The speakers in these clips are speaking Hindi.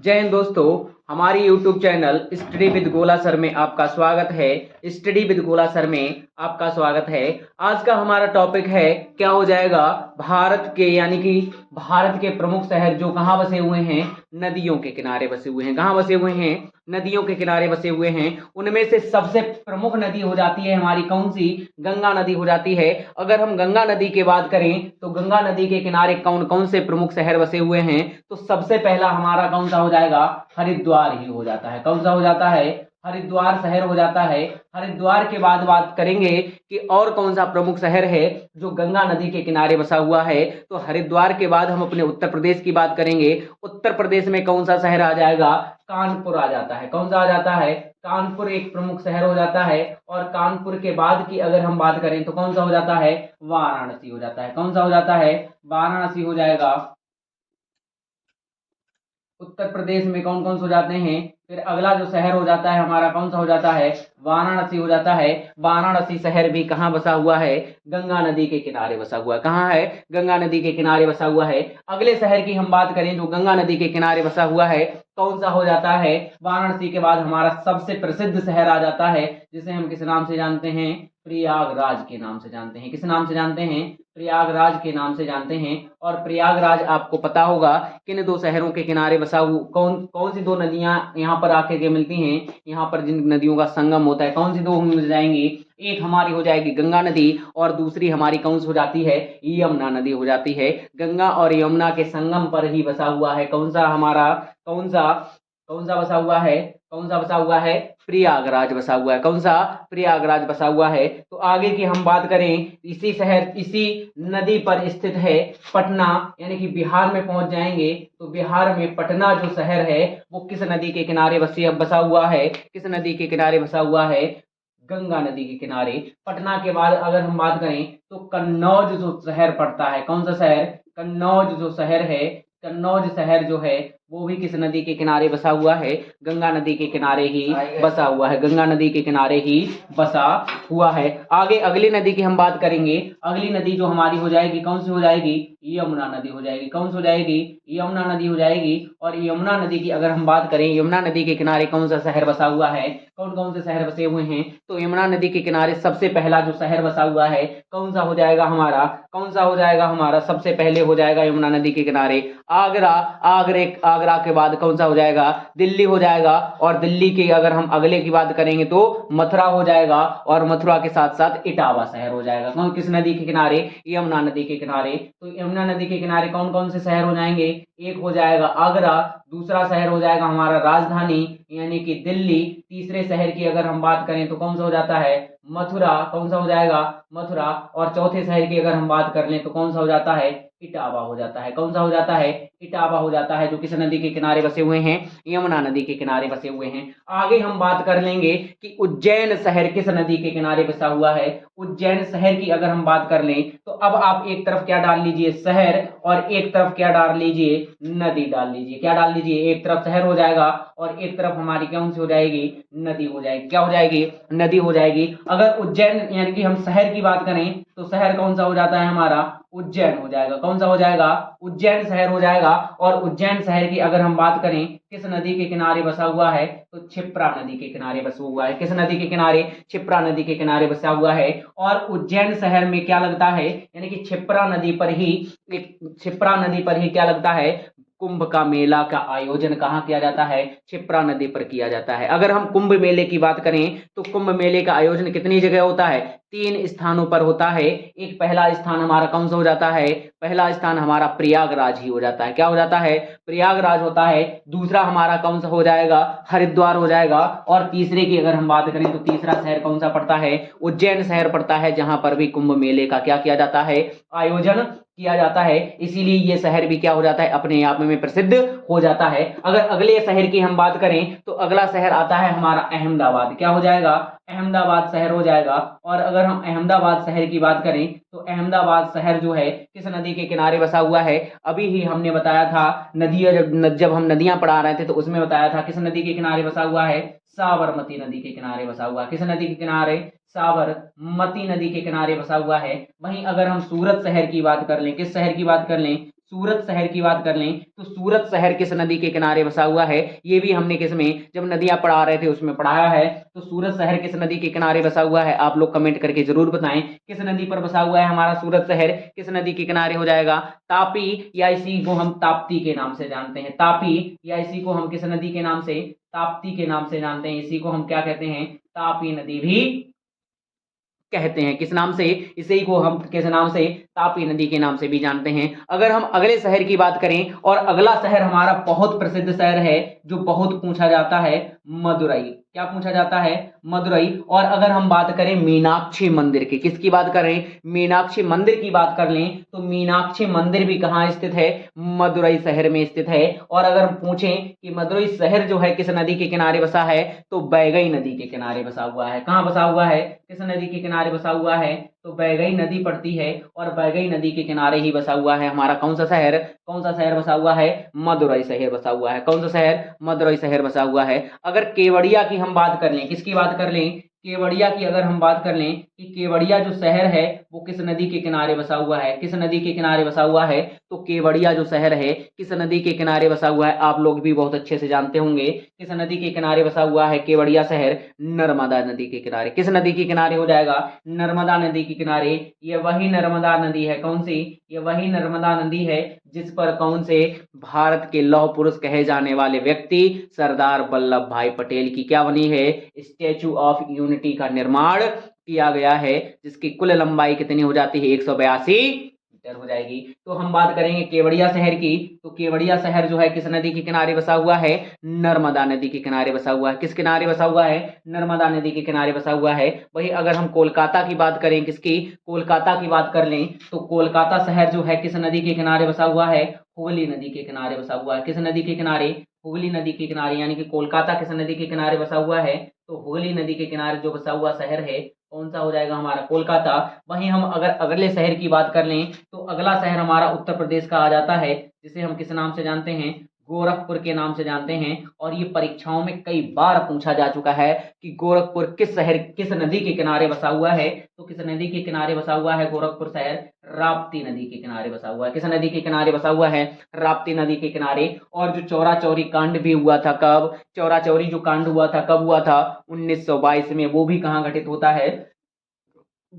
जय हिंद दोस्तों। हमारी YouTube चैनल स्टडी विद गोला सर में आपका स्वागत है। स्टडी विद गोला सर में आपका स्वागत है। आज का हमारा टॉपिक है क्या हो जाएगा, भारत के यानी कि भारत के प्रमुख शहर जो कहाँ बसे हुए हैं, नदियों के किनारे बसे हुए हैं। कहाँ बसे हुए हैं? नदियों के किनारे बसे हुए हैं। उनमें से सबसे प्रमुख नदी हो जाती है हमारी कौन सी? गंगा नदी हो जाती है। अगर हम गंगा नदी की बात करें तो गंगा नदी के किनारे कौन कौन से प्रमुख शहर बसे हुए हैं? तो सबसे पहला हमारा कौन सा हो जाएगा? हरिद्वार ही हो जाता है। कौन सा हो जाता है? हरिद्वार शहर हो जाता है। हरिद्वार के बाद बात करेंगे कि और कौन सा प्रमुख शहर है जो गंगा नदी के किनारे बसा हुआ है। तो हरिद्वार के बाद हम अपने उत्तर प्रदेश की बात करेंगे। उत्तर प्रदेश में कौन सा शहर आ जाएगा? कानपुर आ जाता है। कौन सा आ जाता है? कानपुर एक प्रमुख शहर हो जाता है। और कानपुर के बाद की अगर हम बात करें तो कौन सा हो जाता है? वाराणसी हो जाता है। कौन सा हो जाता है? वाराणसी हो जाएगा। उत्तर प्रदेश में कौन कौन से हो जाते हैं? फिर अगला जो शहर हो जाता है हमारा कौन सा हो जाता है? वाराणसी हो जाता है। वाराणसी शहर भी कहाँ बसा हुआ है? गंगा नदी के किनारे बसा हुआ है। कहाँ है? गंगा नदी के किनारे बसा हुआ है। अगले शहर की हम बात करें जो गंगा नदी के किनारे बसा हुआ है, कौन सा हो जाता है? वाराणसी के बाद हमारा सबसे प्रसिद्ध शहर आ जाता है जिसे हम किस नाम से जानते हैं? प्रयागराज के नाम से जानते हैं। किस नाम से जानते हैं? प्रयागराज के नाम से जानते हैं। और प्रयागराज आपको पता होगा किन दो शहरों के किनारे बसा हुआ, कौन कौन सी दो नदियां यहाँ पर आके के मिलती हैं? यहाँ पर जिन नदियों का संगम होता है, कौन सी दो मिल जाएंगी? एक हमारी हो जाएगी गंगा नदी और दूसरी हमारी कौन सी हो जाती है? यमुना नदी हो जाती है। गंगा और यमुना के संगम पर ही बसा हुआ है कौन सा हमारा, कौन सा कौन सा बसा हुआ है? कौन सा बसा हुआ है? प्रयागराज बसा हुआ है। कौन सा? प्रयागराज बसा हुआ है। तो आगे की हम बात करें, इसी शहर इसी नदी पर स्थित है पटना, यानी कि बिहार में पहुंच जाएंगे तो बिहार में पटना जो शहर है वो किस नदी के किनारे बसा हुआ है? किस नदी के किनारे बसा हुआ है? गंगा नदी के किनारे। पटना के बाद अगर हम बात करें तो कन्नौज जो शहर पड़ता है, कौन सा शहर? कन्नौज जो शहर है, कन्नौज शहर जो है वो भी किस नदी के किनारे बसा हुआ है? गंगा नदी के किनारे ही बसा हुआ है। गंगा नदी के किनारे ही बसा हुआ है। आगे अगली नदी की हम बात करेंगे। अगली नदी जो हमारी हो जाएगी कौन सी हो जाएगी? यमुना नदी हो जाएगी। कौन सी हो जाएगी? यमुना नदी हो जाएगी। और यमुना नदी की अगर हम बात करें, यमुना नदी के किनारे कौन सा शहर बसा हुआ है? कौन कौन से शहर बसे हुए हैं? तो यमुना नदी के किनारे सबसे पहला जो शहर बसा हुआ है कौन सा हो जाएगा हमारा? कौन सा हो जाएगा हमारा? सबसे पहले हो जाएगा यमुना नदी के किनारे आगरा। आगरा के बाद कौन सा हो जाएगा? दिल्ली हो जाएगा। और दिल्ली की अगर हम अगले की बात करेंगे तो मथुरा हो जाएगा। और मथुरा के साथ साथ इटावा शहर हो जाएगा। कौन किस नदी के किनारे? यमुना नदी के किनारे। तो यमुना नदी के किनारे कौन कौन से शहर हो जाएंगे? एक हो जाएगा आगरा, दूसरा शहर हो जाएगा हमारा राजधानी यानी कि दिल्ली, तीसरे शहर की अगर हम बात करें तो कौन सा हो जाता है? मथुरा। कौन सा हो जाएगा? मथुरा। और चौथे शहर की अगर हम बात कर लें तो कौन सा हो जाता है? इटावा हो जाता है। कौन सा हो जाता है? इटावा हो जाता है, जो किस नदी के किनारे बसे हुए हैं? यमुना नदी के किनारे बसे हुए हैं। आगे हम बात कर लेंगे कि उज्जैन शहर किस नदी के किनारे बसा हुआ है। उज्जैन शहर की अगर हम बात कर लें तो अब आप एक तरफ क्या डाल लीजिए? शहर, और एक तरफ क्या डाल लीजिए? नदी डाल लीजिए। क्या डाल लीजिए? एक तरफ शहर हो जाएगा और एक तरफ हमारी कौन सी हो जाएगी? नदी हो जाएगी। क्या हो जाएगी? नदी हो जाएगी। अगर उज्जैन यानी कि हम शहर की बात करें तो शहर कौन सा हो जाता है हमारा? उज्जैन हो जाएगा। कौन सा हो जाएगा? उज्जैन शहर हो जाएगा। और उज्जैन शहर की अगर हम बात करें किस नदी के किनारे बसा हुआ है तो क्षिप्रा नदी के किनारे बसा हुआ है। किस नदी के किनारे? क्षिप्रा नदी के किनारे बसा हुआ है। और उज्जैन शहर में क्या लगता है, यानी कि क्षिप्रा नदी पर ही, क्षिप्रा नदी पर ही क्या लगता है? कुंभ का मेला का आयोजन कहाँ किया जाता है? क्षिप्रा नदी पर किया जाता है। अगर हम कुंभ मेले की बात करें तो कुंभ मेले का आयोजन कितनी जगह होता है? 3 स्थानों पर होता है। एक पहला स्थान हमारा कौन सा हो जाता है? पहला स्थान हमारा प्रयागराज ही हो जाता है। क्या हो जाता है? प्रयागराज होता है। दूसरा हमारा कौन सा हो जाएगा? हरिद्वार हो जाएगा। और तीसरे की अगर हम बात करें तो तीसरा शहर कौन सा पड़ता है? उज्जैन शहर पड़ता है, जहां पर भी कुंभ मेले का क्या किया जाता है? आयोजन किया जाता है। इसीलिए ये शहर भी क्या हो जाता है? अपने आप में प्रसिद्ध हो जाता है। अगर अगले शहर की हम बात करें तो अगला शहर आता है हमारा अहमदाबाद। क्या हो जाएगा? अहमदाबाद शहर हो जाएगा। और अगर हम अहमदाबाद शहर की बात करें तो अहमदाबाद शहर जो है किस नदी के किनारे बसा हुआ है? अभी ही हमने बताया था नदी, जब हम नदियां पढ़ा रहे थे तो उसमें बताया था किस नदी के किनारे बसा हुआ है? साबरमती नदी के किनारे बसा हुआ है। किस नदी के किनारे? साबरमती नदी के किनारे बसा हुआ है। वहीं अगर हम सूरत शहर की बात कर लें, किस शहर की बात कर लें? सूरत शहर की बात कर लें तो सूरत शहर किस नदी के किनारे बसा हुआ है, ये भी हमने किस में जब नदियां पढ़ा रहे थे उसमें पढ़ाया है। तो सूरत शहर किस नदी के किनारे बसा हुआ है, आप लोग कमेंट करके जरूर बताएं किस नदी पर बसा हुआ है हमारा सूरत शहर, किस नदी के किनारे हो जाएगा, तापी या इसी को हम ताप्ती के नाम से जानते हैं, तापी या इसी को हम किस नदी के नाम से, ताप्ती के नाम से जानते हैं, इसी को हम क्या कहते हैं, तापी नदी भी कहते हैं। किस नाम से, इसी को हम किस नाम से, तापी नदी के नाम से भी जानते हैं। अगर हम अगले शहर की बात करें, और अगला शहर हमारा बहुत प्रसिद्ध शहर है जो बहुत पूछा जाता है, मदुरई। क्या पूछा जाता है, मदुरई। और अगर हम बात करें मीनाक्षी मंदिर की, किसकी बात करें, मीनाक्षी मंदिर की बात कर लें तो मीनाक्षी मंदिर भी कहाँ स्थित है, मदुरई शहर में स्थित है। और अगर हम पूछें कि मदुरई शहर जो है किस नदी के किनारे बसा है, तो बैगई नदी के किनारे बसा हुआ है। कहाँ बसा हुआ है, किस नदी के किनारे बसा हुआ है, तो बैगई नदी पड़ती है और बैगई नदी के किनारे ही बसा हुआ है हमारा कौन सा शहर, कौन सा शहर बसा हुआ है, मदुरई शहर बसा हुआ है। कौन सा शहर, मदुरई शहर बसा हुआ है। अगर केवड़िया की हम बात कर लें, किसकी बात कर लें, केवड़िया की अगर हम बात कर लें कि केवड़िया जो शहर है वो किस नदी के किनारे बसा हुआ है, किस नदी के किनारे बसा हुआ है, तो केवड़िया जो शहर है किस नदी के किनारे बसा हुआ है, आप लोग भी बहुत अच्छे से जानते होंगे किस नदी के किनारे बसा हुआ है केवड़िया शहर, नर्मदा नदी के किनारे। किस नदी के किनारे हो जाएगा, नर्मदा नदी के किनारे। ये वही नर्मदा नदी है, कौन सी, ये वही नर्मदा नदी है जिस पर कौन से भारत के लौह पुरुष कहे जाने वाले व्यक्ति सरदार वल्लभ भाई पटेल की क्या बनी है, स्टैचू ऑफ यूनिटी का निर्माण किया गया है, जिसकी कुल लंबाई कितनी हो जाती है, 182 मीटर हो जाएगी। तो हम बात करेंगे केवड़िया शहर की, तो केवड़िया शहर जो है किस नदी के किनारे बसा हुआ है, नर्मदा नदी के किनारे बसा हुआ है। किस किनारे बसा हुआ है, नर्मदा नदी के किनारे बसा हुआ है। वही अगर हम कोलकाता की बात करें, किसकी, कोलकाता की बात कर लें तो कोलकाता शहर जो है किस नदी के किनारे बसा हुआ है, हुगली नदी के किनारे बसा हुआ है। किस नदी के किनारे, हुगली नदी के किनारे, यानी कि कोलकाता किस नदी के किनारे बसा हुआ है, तो हुगली नदी के किनारे जो बसा हुआ शहर है कौन सा हो जाएगा हमारा, कोलकाता। वहीं हम अगर अगले शहर की बात कर लें तो अगला शहर हमारा उत्तर प्रदेश का आ जाता है, जिसे हम किस नाम से जानते हैं, गोरखपुर के नाम से जानते हैं। और ये परीक्षाओं में कई बार पूछा जा चुका है कि गोरखपुर किस शहर, किस नदी के किनारे बसा हुआ है, तो किस नदी के किनारे बसा हुआ है गोरखपुर शहर, राप्ती नदी के किनारे बसा हुआ है। किस नदी के किनारे बसा हुआ है, राप्ती नदी के किनारे। और जो चौरा चौरी कांड भी हुआ था, कब, चौरा चौरी जो कांड हुआ था कब हुआ था, 1922 में, वो भी कहाँ घटित होता है,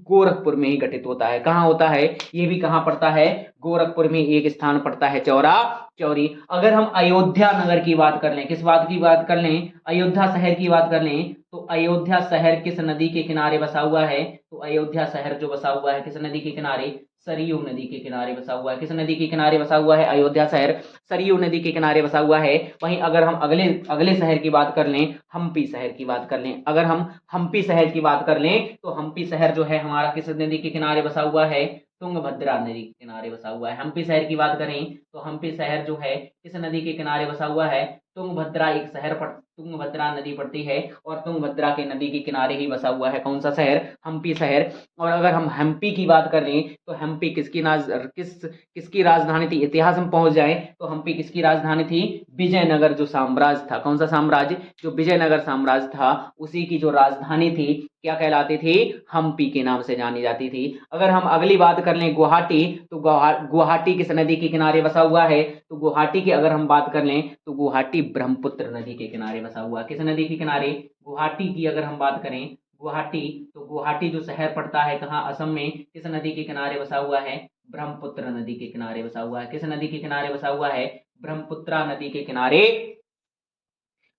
गोरखपुर में ही घटित होता है। कहाँ होता है, ये भी कहाँ पड़ता है, गोरखपुर में एक स्थान पड़ता है, चौरा चौरी। अगर हम अयोध्या नगर की बात कर लें, किस बात की बात कर लें, अयोध्या शहर की बात कर लें, तो अयोध्या शहर किस नदी के किनारे बसा हुआ है, तो अयोध्या शहर जो बसा हुआ है किस नदी के किनारे, सरयू नदी के किनारे बसा हुआ है। किस नदी के किनारे बसा हुआ है, अयोध्या शहर सरयू नदी के किनारे बसा हुआ है। वहीं अगर हम अगले अगले शहर की बात कर लें, हम्पी शहर की बात कर लें, अगर हम हम्पी शहर की बात कर लें तो हम्पी शहर जो है हमारा किस नदी के किनारे बसा हुआ है, तुंगभद्रा नदी के किनारे बसा हुआ है। हम्पी शहर की बात करें तो हम्पी शहर जो है किस नदी के किनारे बसा हुआ है, तुंगभद्रा एक शहर पर तुंगभद्रा नदी पड़ती है और तुंगभद्रा के नदी के किनारे ही बसा हुआ है कौन सा शहर, हम्पी शहर। और अगर हम हम्पी की बात कर लें तो हम्पी किसकी राजधानी थी, इतिहास में पहुंच जाए तो हम्पी किसकी राजधानी थी, विजयनगर जो साम्राज्य था, कौन सा साम्राज्य, जो विजयनगर साम्राज्य था उसी की जो राजधानी थी क्या कहलाती थी, हम्पी के नाम से जानी जाती थी। अगर हम अगली बात कर लें गुवाहाटी, तो गुवाहाटी किस नदी के किनारे बसा हुआ है, तो गुवाहाटी की अगर हम बात कर लें तो गुवाहाटी ब्रह्मपुत्र नदी के किनारे बसा हुआ है। किस नदी के किनारे, गुवाहाटी की अगर हम बात करें, गुवाहाटी, तो गुवाहाटी जो शहर पड़ता है कहाँ, असम में, किस नदी के किनारे बसा हुआ है, ब्रह्मपुत्र नदी के किनारे बसा हुआ है। किस नदी के किनारे बसा हुआ है, ब्रह्मपुत्रा नदी के किनारे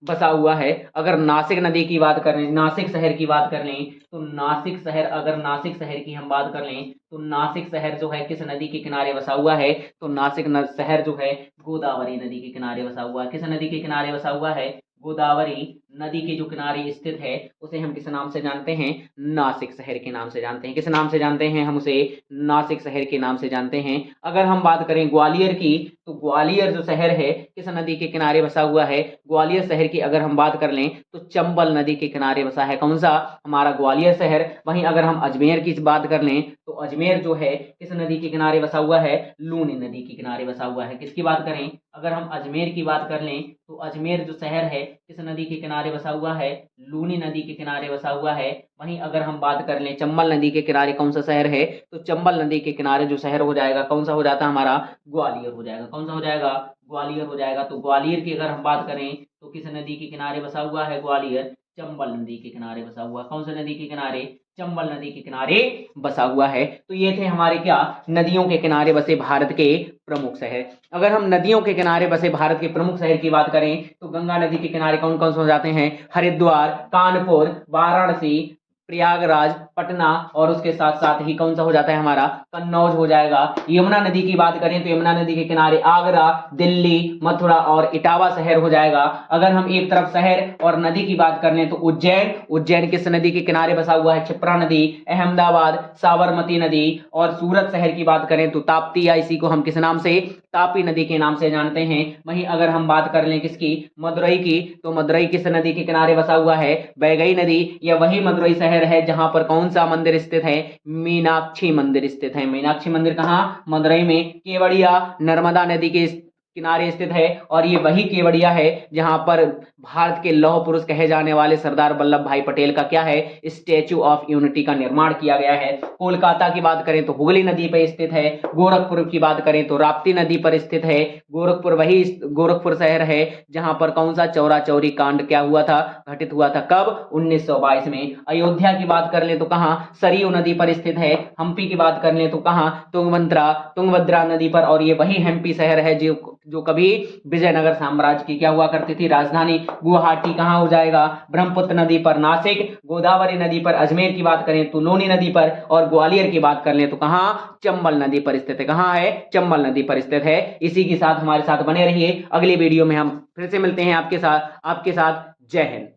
बसा हुआ है। अगर नासिक नदी की बात करें, नासिक शहर की बात कर लें तो नासिक शहर, अगर नासिक शहर की हम बात कर लें तो नासिक शहर जो है किस नदी के किनारे बसा हुआ है, तो नासिक शहर जो है गोदावरी नदी के किनारे बसा हुआ है। किस नदी के किनारे बसा हुआ है, गोदावरी नदी के जो किनारे स्थित है उसे हम किस नाम से जानते हैं, नासिक शहर के नाम से जानते हैं। किस नाम से जानते हैं हम उसे, नासिक शहर के नाम से जानते हैं। अगर हम बात करें ग्वालियर की, तो ग्वालियर जो शहर है किस नदी के किनारे बसा हुआ है, ग्वालियर शहर की अगर हम बात कर लें तो चंबल नदी के किनारे बसा है कौन सा, हमारा ग्वालियर शहर। वहीं अगर हम अजमेर की बात कर लें तो अजमेर जो है किस नदी के किनारे बसा हुआ है, लूनी नदी के किनारे बसा हुआ है। किसकी बात करें, अगर हम अजमेर की बात कर लें तो अजमेर जो शहर है किस नदी के किनारे किनारे बसा हुआ है, लूनी नदी के किनारे बसा हुआ है। वहीं अगर हम बात कर लें चंबल नदी के किनारे कौन सा शहर है, तो चंबल नदी के किनारे जो शहर हो जाएगा कौन सा हो जाता है हमारा, ग्वालियर हो जाएगा। कौन सा हो जाएगा, ग्वालियर हो जाएगा। तो ग्वालियर की अगर हम बात करें तो किस नदी के किनारे बसा हुआ है ग्वालियर, चंबल नदी के किनारे बसा हुआ। कौन सा नदी के किनारे, चंबल नदी के किनारे बसा हुआ है। तो ये थे हमारे क्या, नदियों के किनारे बसे भारत के प्रमुख शहर। अगर हम नदियों के किनारे बसे भारत के प्रमुख शहर की बात करें तो गंगा नदी के किनारे कौन कौन से हो जाते हैं, हरिद्वार, कानपुर, वाराणसी, प्रयागराज, पटना और उसके साथ साथ ही कौन सा हो जाता है हमारा, कन्नौज हो जाएगा। यमुना नदी की बात करें तो यमुना नदी के किनारे आगरा, दिल्ली, मथुरा और इटावा शहर हो जाएगा। अगर हम एक तरफ शहर और नदी की बात कर लें तो उज्जैन, उज्जैन किस नदी के किनारे बसा हुआ है, क्षिप्रा नदी। अहमदाबाद, साबरमती नदी। और सूरत शहर की बात करें तो ताप्ती, या इसी को हम किस नाम से, तापी नदी के नाम से जानते हैं। वहीं अगर हम बात कर लें किसकी, मदुरई की, तो मदुरई किस नदी के किनारे बसा हुआ है, वैगई नदी। या वही मदुरई शहर है जहां पर कौन सा मंदिर स्थित है, मीनाक्षी मंदिर स्थित है। मीनाक्षी मंदिर कहां, मदुरई में। केवड़िया नर्मदा नदी के किनारे स्थित है और ये वही केवड़िया है जहां पर भारत के लौह पुरुष कहे जाने वाले सरदार वल्लभ भाई पटेल का क्या है, स्टैचू ऑफ यूनिटी का निर्माण किया गया है। कोलकाता की बात करें तो हुगली नदी पर स्थित है। गोरखपुर की बात करें तो राप्ती नदी पर स्थित है। गोरखपुर वही गोरखपुर शहर है जहां पर कौन सा चौरा चौरी कांड क्या हुआ था, घटित हुआ था, कब, 1922 में। अयोध्या की बात कर ले तो कहां, सरयू नदी पर स्थित है। हम्पी की बात कर ले तो कहां, तुंगभद्रा नदी पर। और ये वही हम्पी शहर है जो कभी विजयनगर साम्राज्य की क्या हुआ करती थी, राजधानी। गुवाहाटी कहां हो जाएगा, ब्रह्मपुत्र नदी पर नासिक। गोदावरी नदी पर अजमेर की बात करें तो लूनी नदी पर। और ग्वालियर की बात कर लें तो कहां, चंबल नदी पर स्थित है। कहां है, चंबल नदी पर स्थित है। इसी के साथ हमारे साथ बने रहिए, अगली वीडियो में हम फिर से मिलते हैं आपके साथ। जय हिंद।